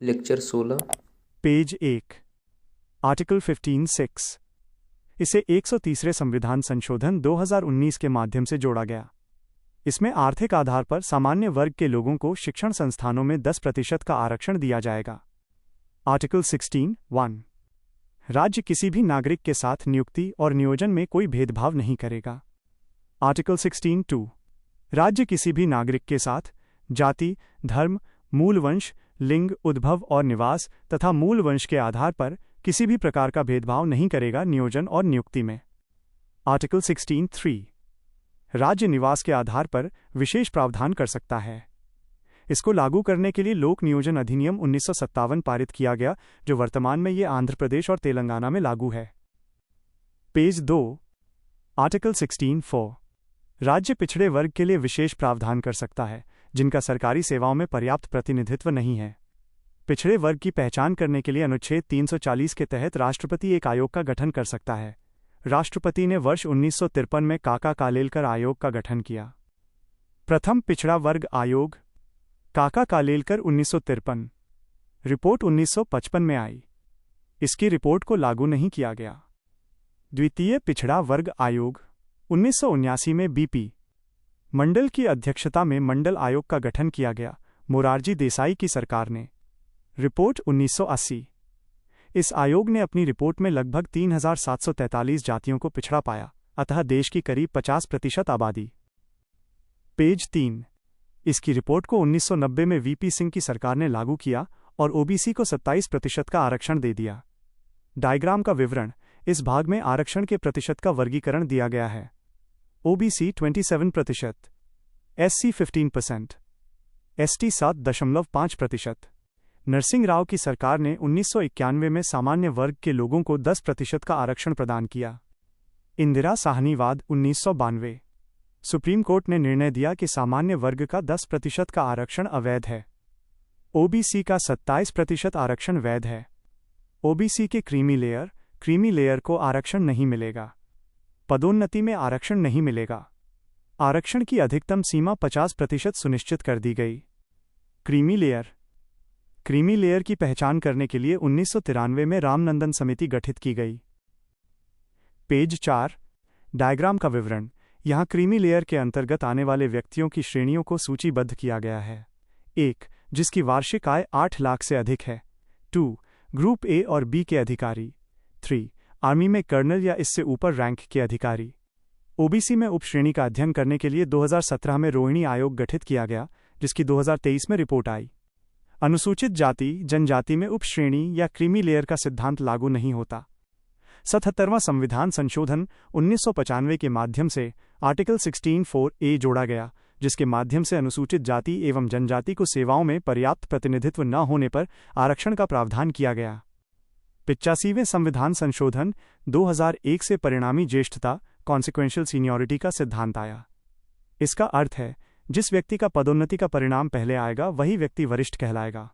Lecture 16। Page 1 article 15(6) इसे 130वें संविधान संशोधन 2019 के माध्यम से जोड़ा गया। इसमें आर्थिक आधार पर सामान्य वर्ग के लोगों को शिक्षण संस्थानों में 10% का आरक्षण दिया जाएगा। आर्टिकल 16(1) राज्य किसी भी नागरिक के साथ नियुक्ति और नियोजन में कोई भेदभाव नहीं करेगा। आर्टिकल 16(2) राज्य किसी भी नागरिक के साथ जाति, धर्म, मूल वंश, लिंग, उद्भव और निवास तथा मूल वंश के आधार पर किसी भी प्रकार का भेदभाव नहीं करेगा नियोजन और नियुक्ति में। आर्टिकल 16(3) राज्य निवास के आधार पर विशेष प्रावधान कर सकता है। इसको लागू करने के लिए लोक नियोजन अधिनियम 1957 पारित किया गया, जो वर्तमान में ये आंध्र प्रदेश और तेलंगाना में लागू है। पेज 2 आर्टिकल 16(4) राज्य पिछड़े वर्ग के लिए विशेष प्रावधान कर सकता है जिनका सरकारी सेवाओं में पर्याप्त प्रतिनिधित्व नहीं है। पिछड़े वर्ग की पहचान करने के लिए अनुच्छेद 340 के तहत राष्ट्रपति एक आयोग का गठन कर सकता है। राष्ट्रपति ने वर्ष 1953 में काका कालेलकर आयोग का गठन किया। प्रथम पिछड़ा वर्ग आयोग काका कालेलकर 1953, रिपोर्ट 1955 में आई। इसकी रिपोर्ट को लागू नहीं किया गया। द्वितीय पिछड़ा वर्ग आयोग 1979 में बीपी मंडल की अध्यक्षता में मंडल आयोग का गठन किया गया, मोरारजी देसाई की सरकार ने। रिपोर्ट 1980। इस आयोग ने अपनी रिपोर्ट में लगभग 3743 जातियों को पिछड़ा पाया, अतः देश की करीब 50% आबादी। पेज 3 इसकी रिपोर्ट को 1990 में वीपी सिंह की सरकार ने लागू किया और ओबीसी को 27% का आरक्षण दे दिया। डायग्राम का विवरण। इस भाग में आरक्षण के प्रतिशत का वर्गीकरण दिया गया है। OBC 27%, SC 15%, ST 7.5%। Narasimha Rao की सरकार ने 1991 में सामान्य वर्ग के लोगों को 10% का आरक्षण प्रदान किया। इंदिरा साहनीवाद 1992। सुप्रीम कोर्ट ने निर्णय दिया कि सामान्य वर्ग का 10% का आरक्षण अवैध है। ओबीसी का 27% आरक्षण वैध है। ओबीसी के क्रीमी लेयर को आरक्षण नहीं मिलेगा। पदोन्नति में आरक्षण नहीं मिलेगा। आरक्षण की अधिकतम सीमा 50% सुनिश्चित कर दी गई। क्रीमी लेयर की पहचान करने के लिए 1993 में रामनंदन समिति गठित की गई। पेज 4 डायग्राम का विवरण। यहाँ क्रीमी लेयर के अंतर्गत आने वाले व्यक्तियों की श्रेणियों को सूचीबद्ध किया गया है। 1. जिसकी वार्षिक आय 8 लाख से अधिक है। 2. ग्रुप ए और बी के अधिकारी। 3. आर्मी में कर्नल या इससे ऊपर रैंक के अधिकारी। ओबीसी में उपश्रेणी का अध्ययन करने के लिए 2017 में रोहिणी आयोग गठित किया गया, जिसकी 2023 में रिपोर्ट आई। अनुसूचित जाति जनजाति में उपश्रेणी या क्रीमी लेयर का सिद्धांत लागू नहीं होता। 77वां संविधान संशोधन 1995 के माध्यम से आर्टिकल 16(4) जोड़ा गया, जिसके माध्यम से अनुसूचित जाति एवं जनजाति को सेवाओं में पर्याप्त प्रतिनिधित्व न होने पर आरक्षण का प्रावधान किया गया। 85वें संविधान संशोधन 2001 से परिणामी ज्येष्ठता कॉन्सिक्वेंशियल सीनियरिटी का सिद्धांत आया। इसका अर्थ है जिस व्यक्ति का पदोन्नति का परिणाम पहले आएगा वही व्यक्ति वरिष्ठ कहलाएगा।